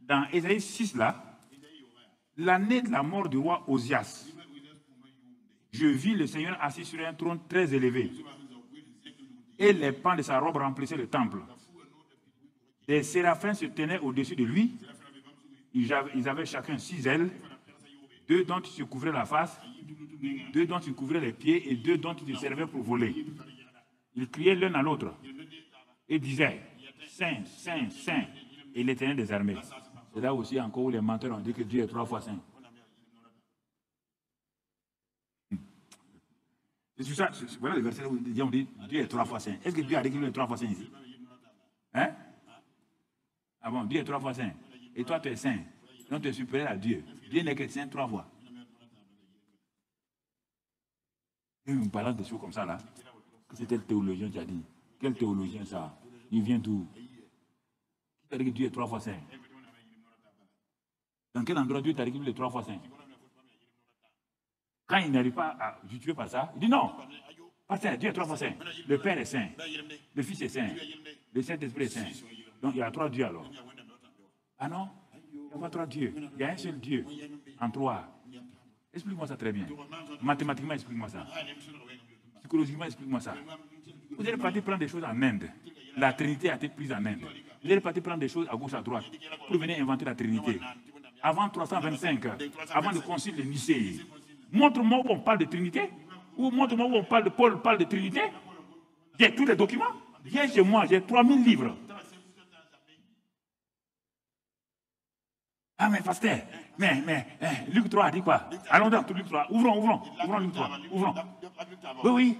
dans Ésaïe 6, là, l'année de la mort du roi Osias, je vis le Seigneur assis sur un trône très élevé. Et les pans de sa robe remplissaient le temple. Des séraphins se tenaient au-dessus de lui. Ils avaient chacun 6 ailes, 2 dont ils se couvraient la face, 2 dont ils couvraient les pieds et 2 dont ils se servaient pour voler. Ils criaient l'un à l'autre et disaient « Saint, Saint, Saint » et l'Éternel des armées. C'est là aussi encore où les menteurs ont dit que Dieu est 3 fois saint. C'est sur ça, voilà le verset où on dit Dieu est 3 fois saint. Est-ce que Dieu a dit qu'il est 3 fois saint ici? Hein? Ah bon, Dieu est 3 fois saint. Et toi, tu es saint. Donc tu es supérieur à Dieu. Dieu n'est que saint 3 fois. Et on parle de choses comme ça là. C'était le théologien qui a dit. Quel théologien ça? Il vient d'où? Qui t'a dit que Dieu est 3 fois saint? Dans quel endroit Dieu t'a dit qu'il est 3 fois saint? Quand il n'arrive pas à justifier par ça, il dit non. Parce que Dieu est 3 fois saint. Le Père est saint. Le Fils est saint. Le Saint-Esprit est saint. Donc il y a 3 dieux alors. Ah non? Il n'y a pas 3 dieux. Il y a un seul Dieu en 3. Explique-moi ça très bien. Mathématiquement, explique-moi ça. Psychologiquement, explique-moi ça. Vous êtes parti prendre des choses en Inde. La Trinité a été prise en Inde. Vous êtes parti prendre des choses à gauche, à droite pour venir inventer la Trinité. Avant 325, avant le concile de Nicée, montre-moi où on parle de Trinité. Ou montre-moi où on parle de Paul parle de Trinité. J'ai tous les documents. Viens chez moi, j'ai 3000 livres. Ah mais pasteur, Luc 3 a dit quoi? Allons dans Luc 3. Ouvrons Luc 3. Ouvrons. Oui.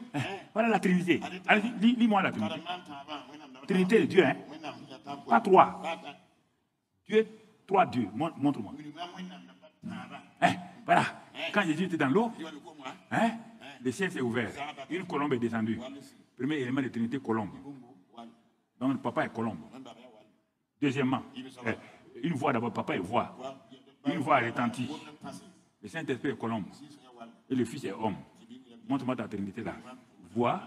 Voilà la Trinité. Allez, lis-moi la Trinité. Trinité de Dieu, hein? Pas 3. Dieu, 3 dieux. Montre-moi. Voilà. Quand Jésus était dans l'eau, le ciel s'est ouvert. Une colombe est descendue. Premier élément de Trinité, colombe. Donc le papa est colombe. Deuxièmement, une voix d'abord, papa est voix. Une voix retentit. Le Saint-Esprit est colombe. Et le Fils est homme. Montre-moi ta Trinité là. Voix,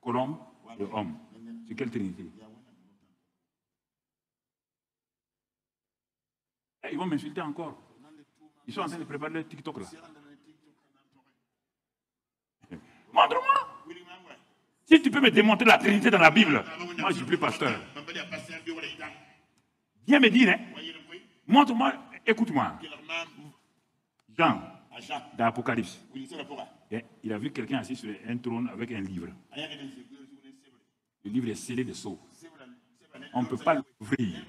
colombe et homme. C'est quelle Trinité? Ils vont m'insulter encore. Ils sont en train de préparer le TikTok là. Montre-moi. Si tu peux me démontrer la Trinité dans la Bible, moi je ne suis plus pasteur. Viens me dire, hein? Montre-moi, écoute-moi. Jean, dans l'Apocalypse, il a vu quelqu'un assis sur un trône avec un livre. Le livre est scellé de sceaux. On ne peut pas l'ouvrir.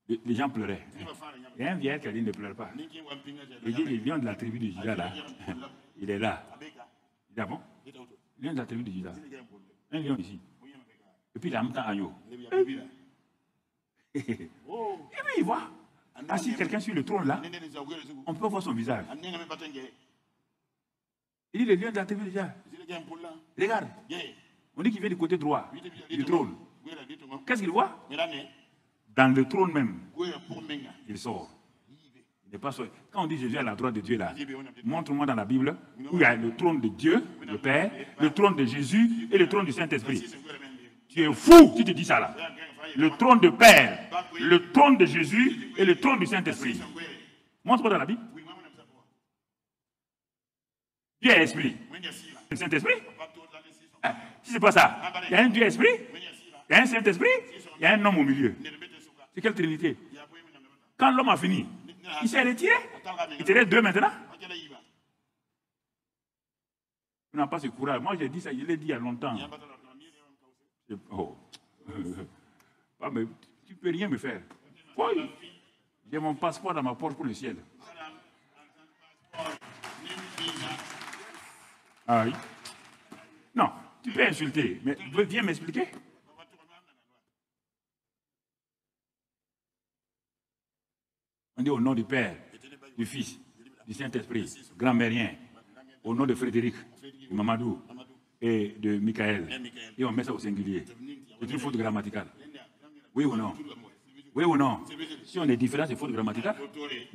Les gens pleuraient. Il y a un vieillard qui a dit ne pleure pas. Il dit le lion de la tribu de Juda là, il est là. Il dit ah bon? Le lion de la tribu de Juda. Un lion ici. Et puis il a un agneau. Et puis il voit. Assis quelqu'un sur le trône là, on peut voir son visage. Il dit le lion de la tribu de Juda. Regarde. On dit qu'il vient du côté droit du trône. Qu'est-ce qu'il voit? Dans le trône même, il sort. Il n'est pas sorti. Quand on dit Jésus à la droite de Dieu là, montre-moi dans la Bible où il y a le trône de Dieu, le Père, le trône de Jésus et le trône du Saint-Esprit. Tu es fou si tu dis ça là. Le trône de Père, le trône de Jésus et le trône du Saint-Esprit. Montre-moi dans la Bible. Dieu est esprit. Le Saint-Esprit? Si c'est pas ça, il y a un Dieu esprit, il y a un Saint-Esprit, il y a un homme au milieu. C'est quelle Trinité? Quand l'homme a fini, il s'est retiré. Il te reste 2 maintenant. Tu n'as pas ce courage. Moi, j'ai dit ça, je l'ai dit il y a longtemps. Oh. Ah, mais tu ne peux rien me faire. Oui. J'ai mon passeport dans ma poche pour le ciel. Ah oui. Non, tu peux insulter, mais viens m'expliquer. On dit au nom du Père, du Fils, du Saint-Esprit, grand-mérien, au nom de Frédéric, de Mamadou et de Michael. Et on met ça au singulier. C'est une faute grammaticale. Oui ou non? Oui ou non? Si on est différent, c'est faute grammaticale.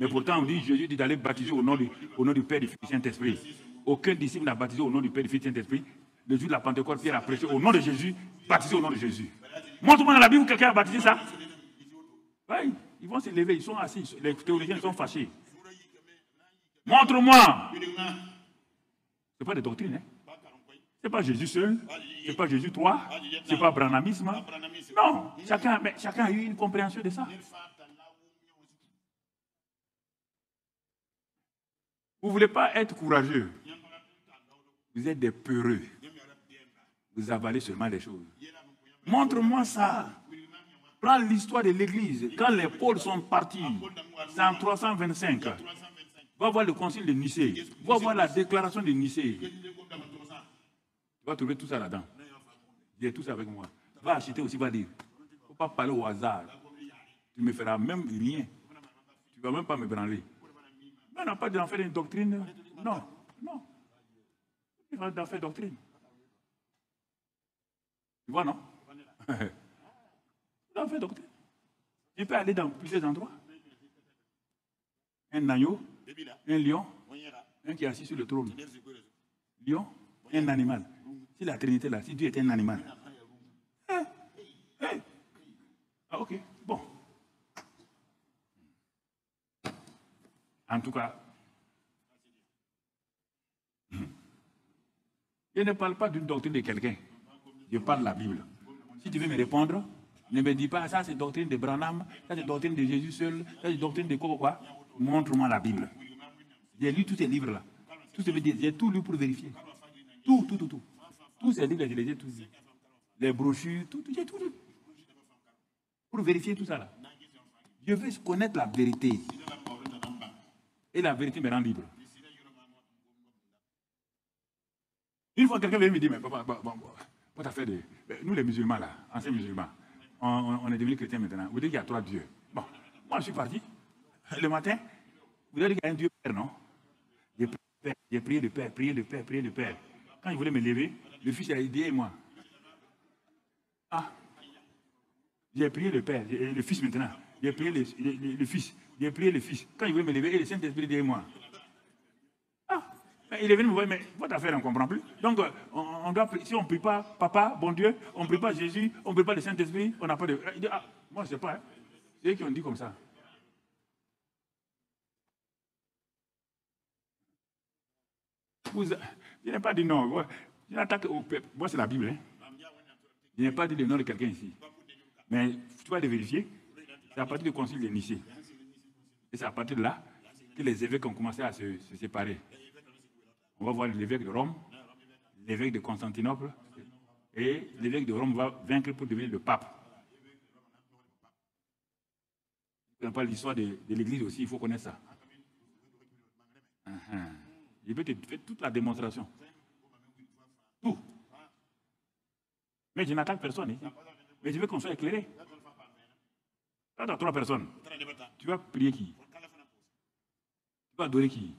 Mais pourtant, on dit, Jésus dit d'aller baptiser au nom du Père, du Fils et du Saint-Esprit. Aucun disciple n'a baptisé au nom du Père, du Fils et du Saint-Esprit. Le jour de la Pentecôte, Pierre a prêché au nom de Jésus, baptisé au nom de Jésus. Montre-moi dans la Bible où quelqu'un a baptisé ça. Oui, ils vont se lever, ils sont assis. Les théologiens sont fâchés. Montre-moi. Ce n'est pas des doctrines. Hein. Ce n'est pas Jésus seul. Ce n'est pas Jésus toi. Ce n'est pas branhamisme. Non, chacun a eu une compréhension de ça. Vous ne voulez pas être courageux. Vous êtes des peureux. Vous avalez seulement les choses. Montre-moi ça. Prends l'histoire de l'Église. Quand les pôles sont partis, c'est en 325. Va voir le concile de Nicée. Va voir la déclaration de Nicée. Tu vas trouver tout ça là-dedans. J'ai tout ça avec moi. Va acheter aussi, va lire. Il ne faut pas parler au hasard. Tu ne me feras même rien. Tu ne vas même pas me branler. Mais on n'a pas d'en faire une doctrine. Non, non. Il va d'en faire doctrine. Tu vois, non? On fait doctrine. Tu peux aller dans plusieurs endroits. Un agneau, un lion, un qui est assis sur le trône. Lion, un animal. Si la Trinité là, si Dieu était un animal. Ah, ok, bon. En tout cas, je ne parle pas d'une doctrine de quelqu'un. Je parle de la Bible. Si tu veux me répondre, ne me dis pas, ça c'est doctrine de Branham, ça c'est doctrine de Jésus seul, ça c'est doctrine de quoi. Montre-moi la Bible. J'ai lu tous ces livres-là. J'ai tout lu pour vérifier. Tout. Tous ces livres, je les ai tous lus. Les brochures, j'ai tout lu. Pour vérifier tout ça là. Je veux connaître la vérité. Et la vérité me rend libre. Une fois quelqu'un vient me dire, mais papa, pas affaire de... Nous les musulmans là, anciens musulmans, on est devenus chrétiens maintenant. Vous dites qu'il y a 3 dieux. Bon, moi je suis parti. Le matin, vous avez dit qu'il y a un Dieu Père, non? J'ai prié le Père, prié le Père. Quand il voulait me lever, le Fils a dit, moi. Ah, j'ai prié le Père, le Fils maintenant. J'ai prié le Fils. J'ai prié le Fils. Quand il voulait me lever, le Saint-Esprit dit, moi. Ah, il est venu me voir, mais votre affaire, on ne comprend plus. Donc, on doit, si on ne prie pas Papa, bon Dieu, on ne prie pas Jésus, on ne prie pas le Saint-Esprit, on n'a pas de... Il dit, ah, moi je ne sais pas. Hein. C'est eux qui ont dit comme ça. Je n'ai pas dit non. Je n'attaque au peuple. Moi, c'est la Bible. Hein. Je n'ai pas dit le nom de quelqu'un ici. Mais tu vas le vérifier. C'est à partir du concile de Nicée. Et c'est à partir de là que les évêques ont commencé à se séparer. On va voir l'évêque de Rome, l'évêque de Constantinople, et l'évêque de Rome va vaincre pour devenir le pape. On parle de l'histoire de l'Église aussi, il faut connaître ça. Je vais te faire toute la démonstration. Tout. Mais je n'attaque personne ici. Mais je veux qu'on soit éclairé. Quand tu as 3 personnes, tu vas prier qui? Tu vas adorer qui?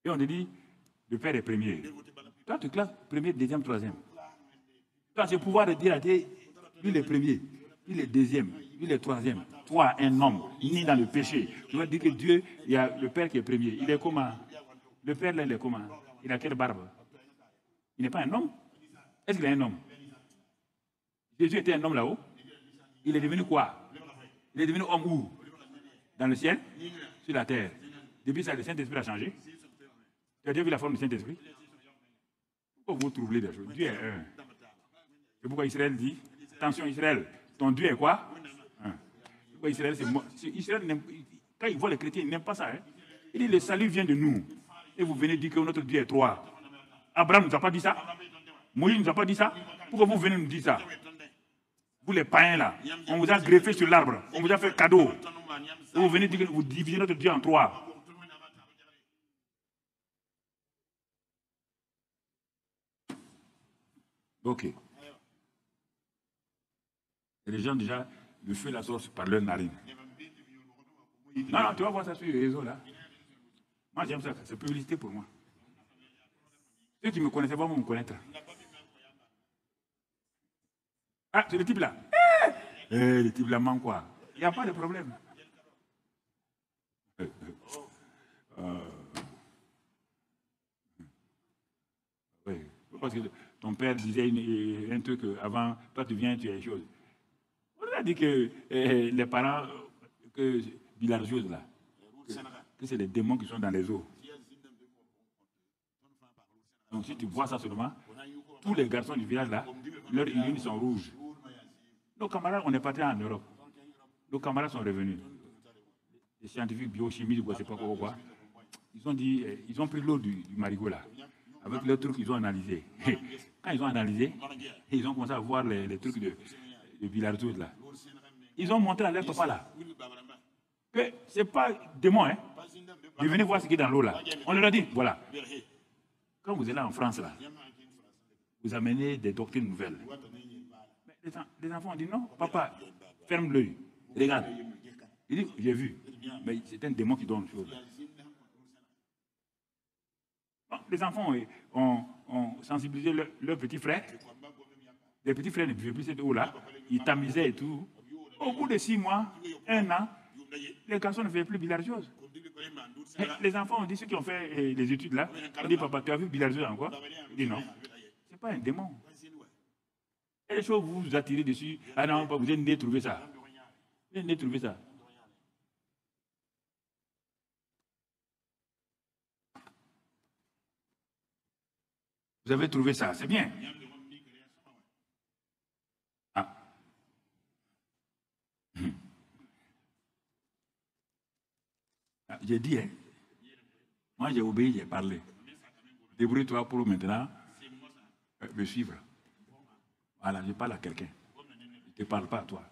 Et on te dit, le Père est premier. Toi, tu classes premier, deuxième, troisième. Tu as ce pouvoir de dire à Dieu, lui le premier, lui le deuxième, lui le troisième. Toi, un homme, né dans le péché. Tu vas dire que Dieu, il y a le Père qui est premier. Il est comment? Le Père, là, il est comment? Il a quelle barbe? Il n'est pas un homme? Est-ce qu'il est un homme? Jésus était un homme là-haut. Il est devenu quoi? Il est devenu homme où? Dans le ciel? Sur la terre. Depuis ça, le Saint-Esprit a changé. Tu as déjà vu la forme du Saint-Esprit? Pourquoi vous troublez des choses? Dieu est un. C'est pourquoi Israël dit, attention Israël, ton Dieu est quoi? Un. Pourquoi Israël, c'est Israël, quand il voit les chrétiens, il n'aime pas ça. Hein? Il dit, le salut vient de nous. Et vous venez dire que notre Dieu est 3. Abraham ne nous a pas dit ça. Moïse ne nous a pas dit ça. Pourquoi vous venez nous dire ça? Vous les païens là, on vous a greffé sur l'arbre, on vous a fait cadeau. Et vous venez dire que vous divisez notre Dieu en 3. Ok. Et les gens déjà, le feu la source par leur narine. Non, tu vas voir ça sur les réseaux là. Moi j'aime ça, c'est publicité pour moi. Ceux qui me connaissaient pas vont me connaître. Ah, c'est le type là. Le type là manque quoi? Il n'y a pas de problème. Oui, parce que ton père disait un truc avant, toi tu viens, tu as les choses. pas dit que les parents, que villageois là, que c'est les démons qui sont dans les eaux. Donc si tu vois ça seulement, tous les garçons du village là, leurs urines sont rouges. Nos camarades, on est partis en Europe. Nos camarades sont revenus. Les scientifiques biochimistes, je ne sais pas quoi. Ils ont dit, ils ont pris l'eau du marigot là. Avec le truc qu'ils ont analysé. Quand ils ont analysé, ils ont commencé à voir les trucs de villageois là. Ils ont montré à leur papa là que ce n'est pas démon, hein. Ils venaient voir ce qui est dans l'eau là. On leur a dit, voilà. Quand vous êtes là en France là, vous amenez des doctrines nouvelles. Mais les enfants ont dit non, papa, ferme l'œil, regarde. Il dit, j'ai vu, mais c'est un démon qui donne chose. Les enfants ont sensibilisé leurs petits frères. Les petits frères ne buvaient plus cette eau-là. Ils tamisaient et tout. Au bout de 6 mois, 1 an, les garçons ne faisaient plus villageoise. Les enfants ont dit, ceux qui ont fait les études là, ont dit, papa, tu as vu villageoise encore? Il dit non. Ce n'est pas un démon. Et les choses, vous vous attirez dessus. Ah non, vous êtes né trouver ça. Vous êtes né trouver ça. Vous avez trouvé ça, c'est bien. Ah. J'ai dit, hein. Moi j'ai obéi, j'ai parlé. Débrouille-toi pour maintenant me suivre. Voilà, je parle à quelqu'un. Je ne te parle pas à toi.